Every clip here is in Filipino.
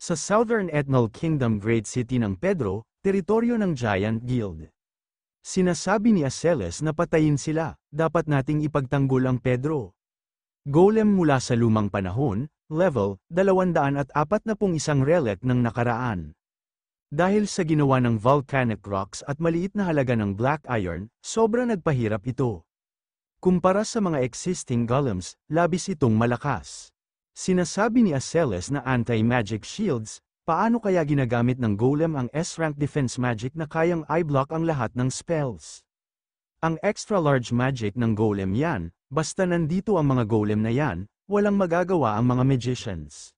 Sa Southern Ethnal Kingdom Great City ng Pedro, teritoryo ng Giant Guild. Sinasabi ni Aceles na patayin sila, dapat nating ipagtanggol ang Pedro. Golem mula sa lumang panahon, level 241 relic ng nakaraan. Dahil sa ginawa ng volcanic rocks at maliit na halaga ng black iron, sobra nagpahirap ito. Kumpara sa mga existing golems, labis itong malakas. Sinasabi ni Aceles na anti-magic shields, paano kaya ginagamit ng golem ang S-rank defense magic na kayang i-block ang lahat ng spells? Ang extra large magic ng golem yan, basta nandito ang mga golem na yan, walang magagawa ang mga magicians.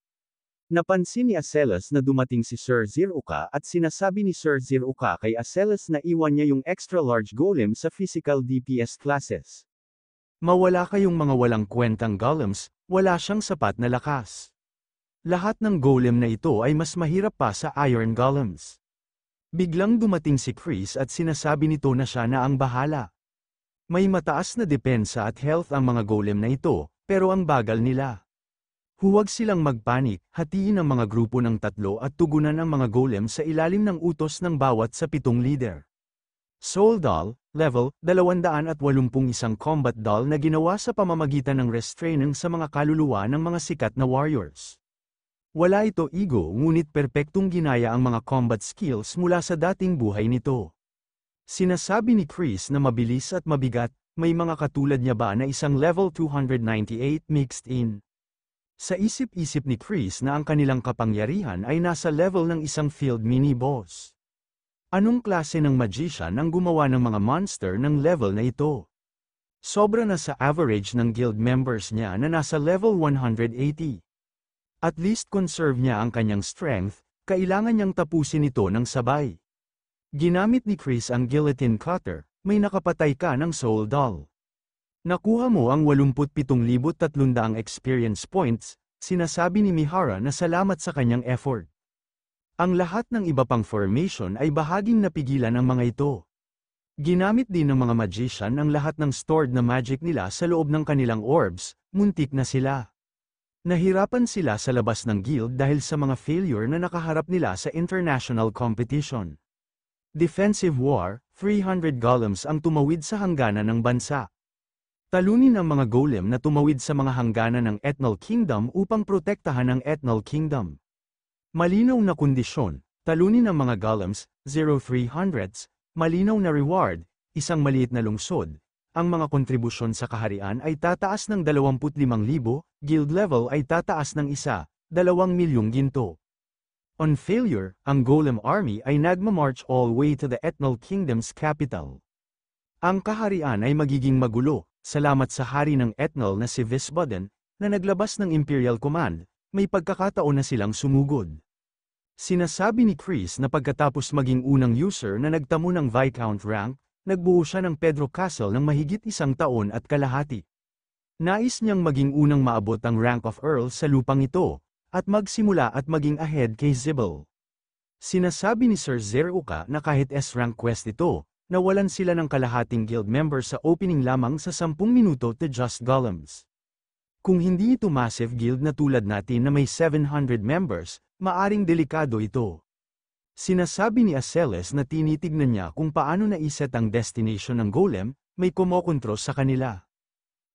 Napansin ni Aceles na dumating si Sir Ziruka at sinasabi ni Sir Ziruka kay Aceles na iwan niya yung extra large golem sa physical DPS classes. Mawala kayong mga walang kwentang golems, wala siyang sapat na lakas. Lahat ng golem na ito ay mas mahirap pa sa iron golems. Biglang dumating si Chris at sinasabi nito na siya na ang bahala. May mataas na depensa at health ang mga golem na ito, pero ang bagal nila. Huwag silang magpanik, hatiin ang mga grupo ng 3 at tugunan ang mga golem sa ilalim ng utos ng bawat sa 7 leader. Soul Doll, level 281 combat doll na ginawa sa pamamagitan ng restraining sa mga kaluluwa ng mga sikat na warriors. Wala ito ego ngunit perpektong ginaya ang mga combat skills mula sa dating buhay nito. Sinasabi ni Chris na mabilis at mabigat, may mga katulad niya ba na isang level 298 mixed in. Sa isip-isip ni Chris na ang kanilang kapangyarihan ay nasa level ng isang field mini-boss. Anong klase ng magician ang gumawa ng mga monster ng level na ito? Sobra na sa average ng guild members niya na nasa level 180. At least conserve niya ang kanyang strength, kailangan niyang tapusin ito ng sabay. Ginamit ni Chris ang guillotine cutter, may nakapatay ka ng soul doll. Nakuha mo ang 87,300 experience points, sinasabi ni Mihara na salamat sa kanyang effort. Ang lahat ng iba pang formation ay bahaging napigilan ang mga ito. Ginamit din ng mga magician ang lahat ng stored na magic nila sa loob ng kanilang orbs, muntik na sila. Nahirapan sila sa labas ng guild dahil sa mga failure na nakaharap nila sa international competition. Defensive War, 300 golems ang tumawid sa hangganan ng bansa. Talunin ang mga golem na tumawid sa mga hangganan ng Ethnal Kingdom upang protektahan ang Ethnal Kingdom. Malinaw na kondisyon, talunin ang mga golems, 0300s, malinaw na reward, isang maliit na lungsod. Ang mga kontribusyon sa kaharian ay tataas ng 25,000, guild level ay tataas ng 2,000,000 ginto. On failure, ang golem army ay nagmamarch all way to the Ethnal Kingdom's capital. Ang kaharian ay magiging magulo, salamat sa hari ng Ethnal na si Visboden, na naglabas ng Imperial Command, may pagkakataon na silang sumugod. Sinasabi ni Chris na pagkatapos maging unang user na nagtamo ng Viscount rank, nagbuo siya ng Pedro Castle ng mahigit 1 taon at kalahati. Nais niyang maging unang maabot ang rank of Earl sa lupang ito, at magsimula at maging ahead kay Zibel. Sinasabi ni Sir Zeruka na kahit S-rank quest ito, nawalan sila ng kalahating guild member sa opening lamang sa 10 minuto to just golems. Kung hindi ito massive guild na tulad natin na may 700 members, maaring delikado ito. Sinasabi ni Aceles na tinitignan niya kung paano naiset ang destination ng golem, may kumokontro sa kanila.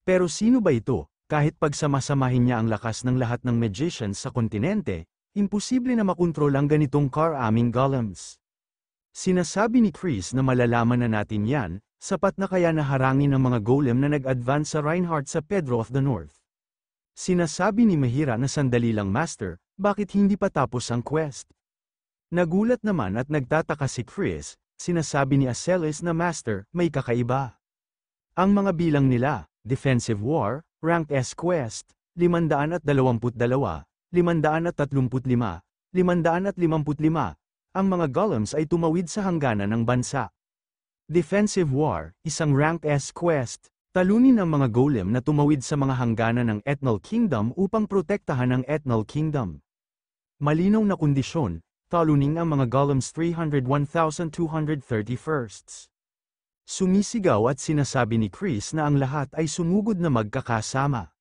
Pero sino ba ito? Kahit pagsamasamahin niya ang lakas ng lahat ng magicians sa kontinente, imposible na makontrol ang ganitong car-aming golems. Sinasabi ni Chris na malalaman na natin yan, sapat na kaya na harangin ang mga golem na nag-advance sa Reinhardt sa Pedro of the North. Sinasabi ni Mahira na sandali lang master, bakit hindi pa tapos ang quest? Nagulat naman at nagtataka si Chris, sinasabi ni Aceles na master, may kakaiba. Ang mga bilang nila, Defensive War, Rank S Quest, 522, 535, 555, ang mga golems ay tumawid sa hangganan ng bansa. Defensive War, isang Rank S Quest, talunin ang mga golem na tumawid sa mga hangganan ng Ethnal Kingdom upang protektahan ang Ethnal Kingdom. Malinaw na kondisyon, taluning ang mga golems 301,231st. Sumisigaw at sinasabi ni Chris na ang lahat ay sumugod na magkakasama.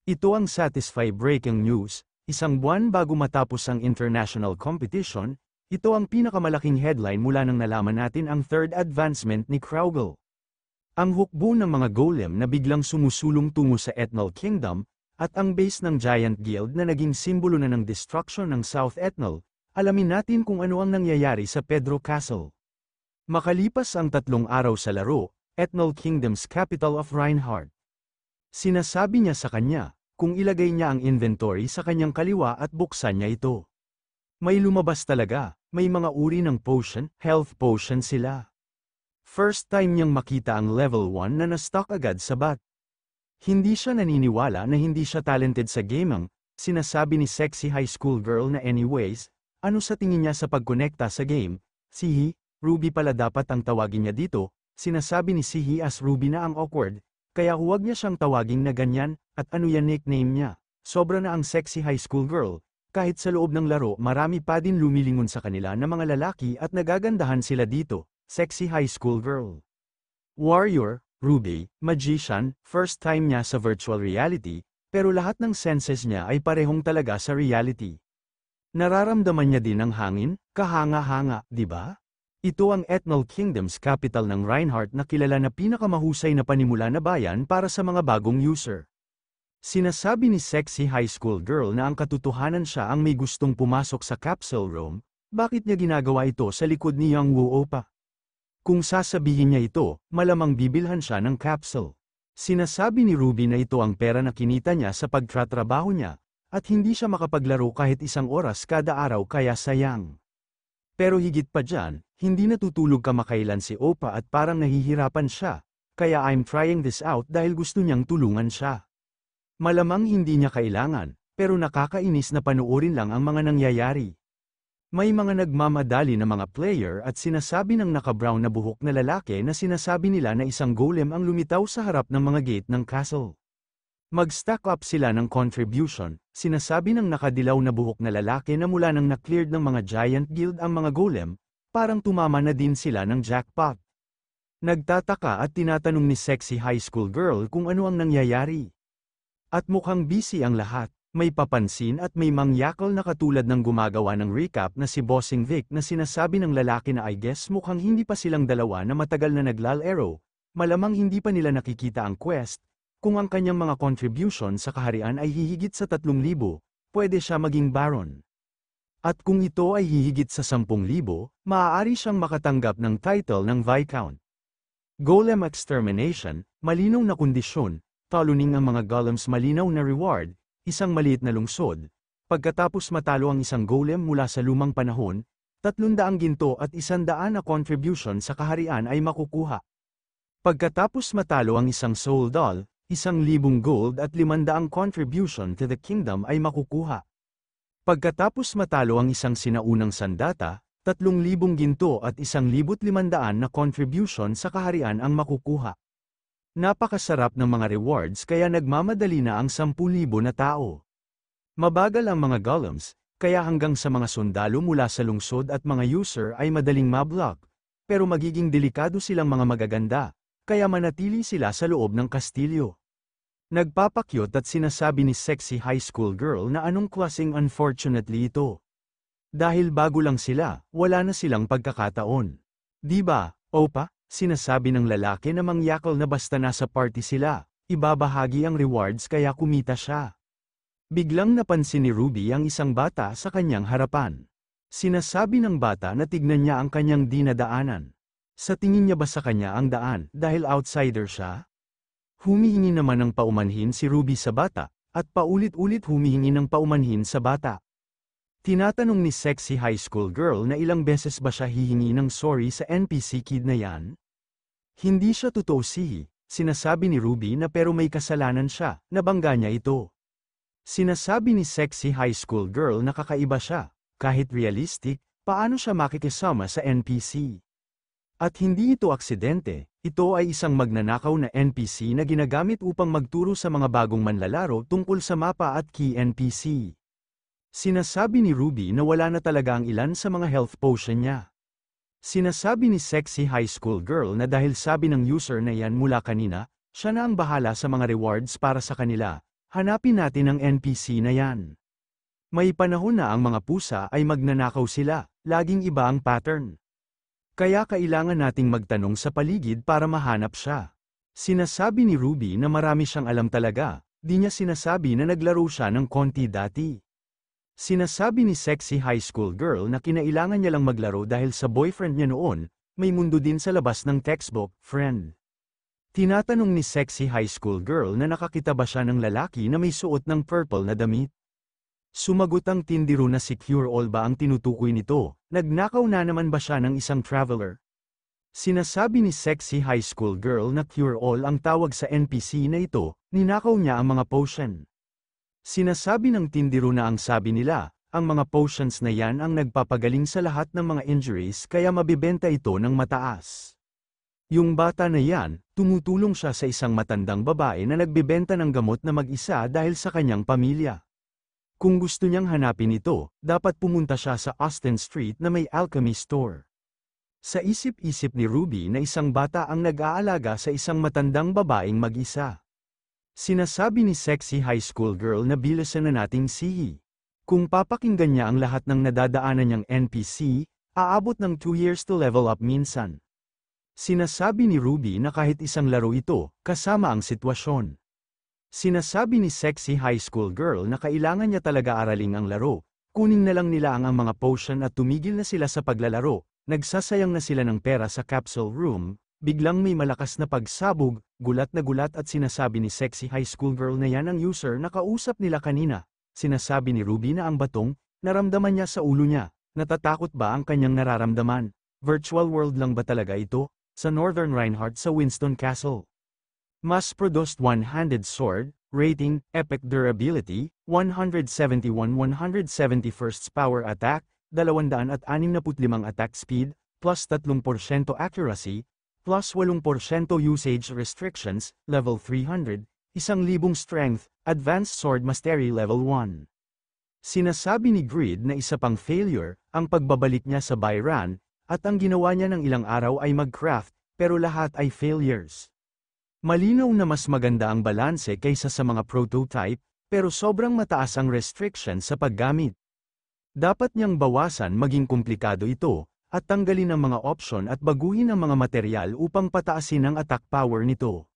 Ito ang Satisfy breaking news, isang buwan bago matapos ang international competition. Ito ang pinakamalaking headline mula nang nalaman natin ang third advancement ni Kraugle. Ang hukbo ng mga golem na biglang sumusulong tungo sa Ethnal Kingdom, at ang base ng Giant Guild na naging simbolo na ng destruction ng South Ethnal. Alamin natin kung ano ang nangyayari sa Pedro Castle. Makalipas ang 3 araw sa laro, Ethnal Kingdom's capital of Reinhardt. Sinasabi niya sa kanya, kung ilagay niya ang inventory sa kanyang kaliwa at buksan niya ito. May lumabas talaga, may mga uri ng potion, health potion sila. First time niyang makita ang level 1 na na-stock agad sa bat. Hindi siya naniniwala na hindi siya talented sa gaming, sinasabi ni sexy high school girl na anyways, ano sa tingin niya sa pagkonekta sa game, Sihi, Ruby pala dapat ang tawagin niya dito, sinasabi ni Sihi as Ruby na ang awkward, kaya huwag niya siyang tawagin na ganyan, at ano yan nickname niya. Sobra na ang sexy high school girl, kahit sa loob ng laro marami pa din lumilingon sa kanila na mga lalaki at nagagandahan sila dito, sexy high school girl. Warrior, Ruby, magician, first time niya sa virtual reality, pero lahat ng senses niya ay parehong talaga sa reality. Nararamdaman niya din ang hangin, kahanga-hanga, di ba? Ito ang Ethnal Kingdom's capital ng Reinhardt na kilala na pinakamahusay na panimula na bayan para sa mga bagong user. Sinasabi ni sexy high school girl na ang katotohanan siya ang may gustong pumasok sa capsule room, bakit niya ginagawa ito sa likod ni Yang Woo pa? Kung sasabihin niya ito, malamang bibilhan siya ng capsule. Sinasabi ni Ruby na ito ang pera na kinita niya sa pagtratrabaho niya, at hindi siya makapaglaro kahit 1 oras kada araw kaya sayang. Pero higit pa dyan, hindi natutulog kamakailan si Opa at parang nahihirapan siya, kaya I'm trying this out dahil gusto niyang tulungan siya. Malamang hindi niya kailangan, pero nakakainis na panuorin lang ang mga nangyayari. May mga nagmamadali na mga player at sinasabi ng naka-brown na buhok na lalaki na sinasabi nila na isang golem ang lumitaw sa harap ng mga gate ng castle. Mag-stack up sila ng contribution, sinasabi ng nakadilaw na buhok na lalaki na mula nang na-cleared ng mga Giant Guild ang mga golem, parang tumama na din sila ng jackpot. Nagtataka at tinatanong ni sexy high school girl kung ano ang nangyayari. At mukhang busy ang lahat, may papansin at may mangyakal na katulad ng gumagawa ng recap na si Bossing Vic na sinasabi ng lalaki na I guess mukhang hindi pa silang dalawa na matagal na naglalaro, malamang hindi pa nila nakikita ang quest. Kung ang kanyang mga contribution sa kaharian ay hihigit sa 3,000, pwede siya maging baron. At kung ito ay hihigit sa 10,000, maaari siyang makatanggap ng title ng Viscount. Golem Extermination, malinaw na kondisyon, taluning ang mga golems malinaw na reward, isang maliit na lungsod. Pagkatapos matalo ang isang golem mula sa lumang panahon, 300 ginto at 100 na contribution sa kaharian ay makukuha. Pagkatapos matalo ang isang soul doll, 1,000 gold at 500 contribution to the kingdom ay makukuha. Pagkatapos matalo ang isang sinaunang sandata, 3,000 ginto at 1,500 na contribution sa kaharian ang makukuha. Napakasarap ng mga rewards kaya nagmamadali na ang 10,000 na tao. Mabagal ang mga golems, kaya hanggang sa mga sundalo mula sa lungsod at mga user ay madaling mablock, pero magiging delikado silang mga magaganda, kaya manatili sila sa loob ng kastilyo. Nagpapakyot at sinasabi ni sexy high school girl na anong klaseng unfortunately ito. Dahil bago lang sila, wala na silang pagkakataon. Di ba, Opa? Sinasabi ng lalaki na mangyakal na basta nasa party sila, ibabahagi ang rewards kaya kumita siya. Biglang napansin ni Ruby ang isang bata sa kanyang harapan. Sinasabi ng bata na tignan niya ang kanyang dinadaanan. Sa tingin niya ba sa kanya ang daan dahil outsider siya? Humihingi naman ng paumanhin si Ruby sa bata, at paulit-ulit humihingi ng paumanhin sa bata. Tinatanong ni sexy high school girl na ilang beses ba siya hihingi ng sorry sa NPC kid na yan? Hindi siya totoo sinasabi ni Ruby na pero may kasalanan siya, nabangga niya ito. Sinasabi ni sexy high school girl na kakaiba siya, kahit realistic, paano siya makikisama sa NPC? At hindi ito aksidente, ito ay isang magnanakaw na NPC na ginagamit upang magturo sa mga bagong manlalaro tungkol sa mapa at key NPC. Sinasabi ni Ruby na wala na talaga ang ilan sa mga health potion niya. Sinasabi ni sexy high school girl na dahil sabi ng user na yan mula kanina, siya na ang bahala sa mga rewards para sa kanila. Hanapin natin ang NPC na yan. May panahon na ang mga pusa ay magnanakaw sila, laging iba ang pattern. Kaya kailangan nating magtanong sa paligid para mahanap siya. Sinasabi ni Ruby na marami siyang alam talaga, di niya sinasabi na naglaro siya ng konti dati. Sinasabi ni sexy high school girl na kinailangan niya lang maglaro dahil sa boyfriend niya noon, may mundo din sa labas ng textbook, friend. Tinatanong ni sexy high school girl na nakakita ba siya ng lalaki na may suot ng purple na damit. Sumagot ang tindiro na si Cure-All ba ang tinutukoy nito, nagnakaw na naman ba siya ng isang traveler? Sinasabi ni sexy high school girl na Cure-All ang tawag sa NPC na ito, ninakaw niya ang mga potion. Sinasabi ng tindiro na ang sabi nila, ang mga potions na yan ang nagpapagaling sa lahat ng mga injuries kaya mabibenta ito ng mataas. Yung bata na yan, tumutulong siya sa isang matandang babae na nagbebenta ng gamot na mag-isa dahil sa kanyang pamilya. Kung gusto niyang hanapin ito, dapat pumunta siya sa Austin Street na may alchemy store. Sa isip-isip ni Ruby na isang bata ang nag-aalaga sa isang matandang babaeng mag-isa. Sinasabi ni sexy high school girl na bilisan na nating sihi. Kung papakinggan niya ang lahat ng nadadaanan niyang NPC, aabot ng 2 years to level up minsan. Sinasabi ni Ruby na kahit isang laro ito, kasama ang sitwasyon. Sinasabi ni sexy high school girl na kailangan niya talaga araling ang laro, kunin na lang nila ang mga potion at tumigil na sila sa paglalaro, nagsasayang na sila ng pera sa capsule room, biglang may malakas na pagsabog, gulat na gulat at sinasabi ni sexy high school girl na yan ang user na kausap nila kanina. Sinasabi ni Ruby na ang batong, naramdaman niya sa ulo niya, natatakot ba ang kanyang nararamdaman? Virtual world lang ba talaga ito? Sa Northern Reinhardt sa Winston Castle. Mass-produced one-handed sword, rating, epic durability, 171 171st power attack, 265 attack speed, plus 3% accuracy, plus 8% usage restrictions, level 300, 1,000 strength, advanced sword mastery level 1. Sinasabi ni Grid na isa pang failure, ang pagbabalik niya sa Byran, at ang ginawa niya ng ilang araw ay mag-craft, pero lahat ay failures. Malinaw na mas maganda ang balanse kaysa sa mga prototype, pero sobrang mataas ang restriction sa paggamit. Dapat niyang bawasan maging komplikado ito, at tanggalin ang mga option at baguhin ang mga material upang pataasin ang attack power nito.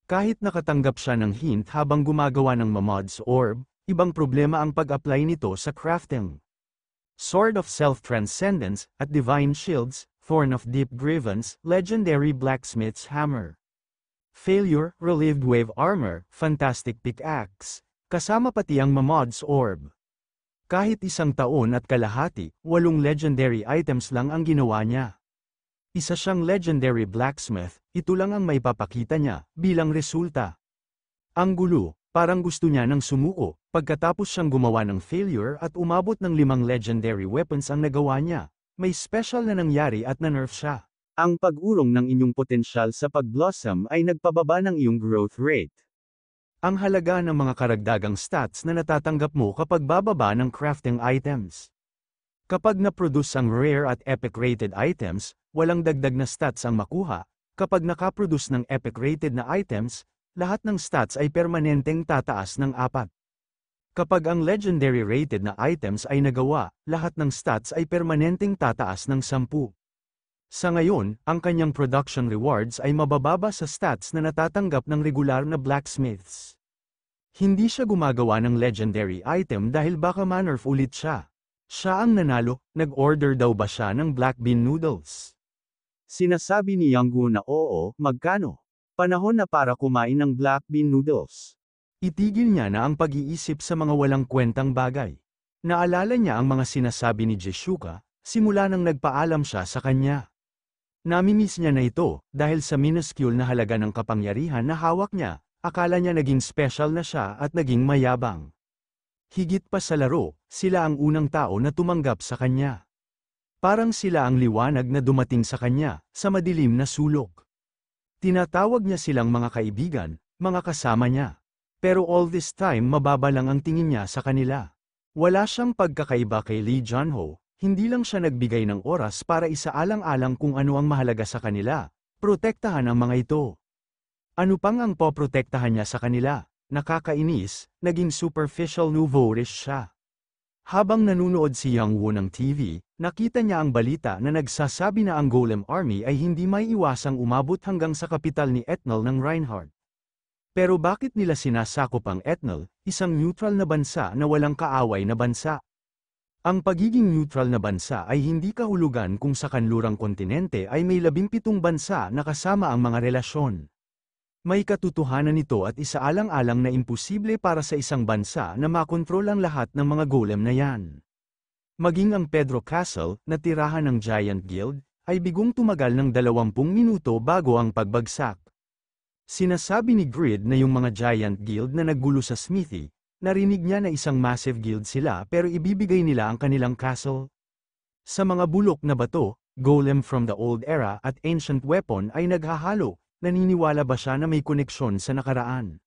Kahit nakatanggap siya ng hint habang gumagawa ng Mamods Orb, ibang problema ang pag-apply nito sa crafting. Sword of Self-Transcendence, at Divine Shields, Thorn of Deep Grievance, Legendary Blacksmith's Hammer. Failure, Relieved Wave Armor, Fantastic Pickaxe, kasama pati ang Mamods Orb. Kahit isang taon at kalahati, 8 legendary items lang ang ginawa niya. Isa siyang legendary blacksmith, ito lang ang may papakita niya, bilang resulta. Ang gulo, parang gusto niya ng sumuko, pagkatapos siyang gumawa ng failure at umabot ng 5 legendary weapons ang nagawa niya, may special na nangyari at na-nerf siya. Ang pag-urong ng inyong potensyal sa pag-blossom ay nagpababa ng iyong growth rate. Ang halaga ng mga karagdagang stats na natatanggap mo kapag bababa ng crafting items. Kapag na-produce ang rare at epic rated items, walang dagdag na stats ang makuha. Kapag nakaproduce ng epic rated na items, lahat ng stats ay permanenteng tataas ng 4. Kapag ang legendary rated na items ay nagawa, lahat ng stats ay permanenteng tataas ng 10. Sa ngayon, ang kanyang production rewards ay mabababa sa stats na natatanggap ng regular na blacksmiths. Hindi siya gumagawa ng legendary item dahil baka ma-nerf ulit siya. Siya ang nanalo, nag-order daw ba siya ng black bean noodles? Sinasabi ni Yanggu na oo, magkano? Panahon na para kumain ng black bean noodles. Itigil niya na ang pag-iisip sa mga walang kwentang bagay. Naalala niya ang mga sinasabi ni Jishuka, simula nang nagpaalam siya sa kanya. Namimiss niya na ito, dahil sa minuscule na halaga ng kapangyarihan na hawak niya, akala niya naging special na siya at naging mayabang. Higit pa sa laro, sila ang unang tao na tumanggap sa kanya. Parang sila ang liwanag na dumating sa kanya, sa madilim na sulok. Tinatawag niya silang mga kaibigan, mga kasama niya. Pero all this time mababa lang ang tingin niya sa kanila. Wala siyang pagkakaiba kay Lee Junho, hindi lang siya nagbigay ng oras para isaalang-alang kung ano ang mahalaga sa kanila, protektahan ang mga ito. Ano pang ang poprotektahan niya sa kanila? Nakakainis, naging superficial nouveau-riche siya. Habang nanunood si Yang Woo ng TV, nakita niya ang balita na nagsasabi na ang Golem Army ay hindi may iwasang umabot hanggang sa kapital ni Etnal ng Reinhardt. Pero bakit nila sinasakop ang Etnal, isang neutral na bansa na walang kaaway na bansa? Ang pagiging neutral na bansa ay hindi kahulugan kung sa kanlurang kontinente ay may 17 bansa na kasama ang mga relasyon. May katotohanan nito at isaalang-alang na imposible para sa isang bansa na makontrol ang lahat ng mga golem na yan. Maging ang Pedro Castle, na tirahan ng Giant Guild, ay bigong tumagal ng 20 minuto bago ang pagbagsak. Sinasabi ni Grid na yung mga Giant Guild na naggulo sa Smithy, narinig niya na isang massive guild sila pero ibibigay nila ang kanilang castle. Sa mga bulok na bato, golem from the old era at ancient weapon ay naghahalo. Naniniwala ba siya na may koneksyon sa nakaraan?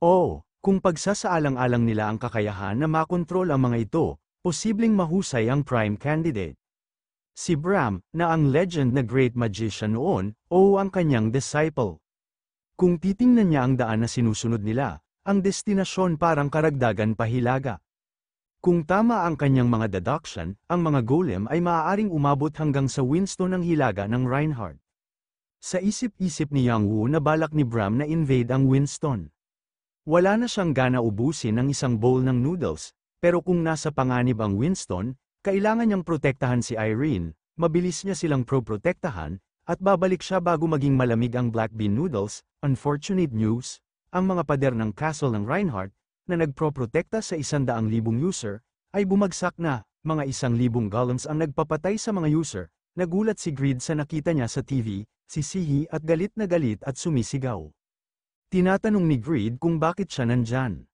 Oo, kung pagsasaalang-alang nila ang kakayahan na makontrol ang mga ito, posibleng mahusay ang prime candidate. Si Bram, na ang legend na great magician noon, o ang kanyang disciple. Kung titingnan niya ang daan na sinusunod nila, ang destinasyon parang karagdagan pahilaga. Kung tama ang kanyang mga deduction, ang mga golem ay maaaring umabot hanggang sa Winston ng hilaga ng Reinhardt. Sa isip-isip ni Yang Woo na balak ni Bram na invade ang Winston. Wala na siyang gana ubusin ng isang bowl ng noodles, pero kung nasa panganib ang Winston, kailangan niyang protektahan si Irene, mabilis niya silang protektahan, at babalik siya bago maging malamig ang black bean noodles. Unfortunate news, ang mga pader ng castle ng Reinhardt, na nagproprotekta sa 100,000 user, ay bumagsak na, mga 1,000 golems ang nagpapatay sa mga user. Nagulat si Grid sa nakita niya sa TV, sisihi at galit na galit at sumisigaw. Tinatanong ni Grid kung bakit siya nandyan.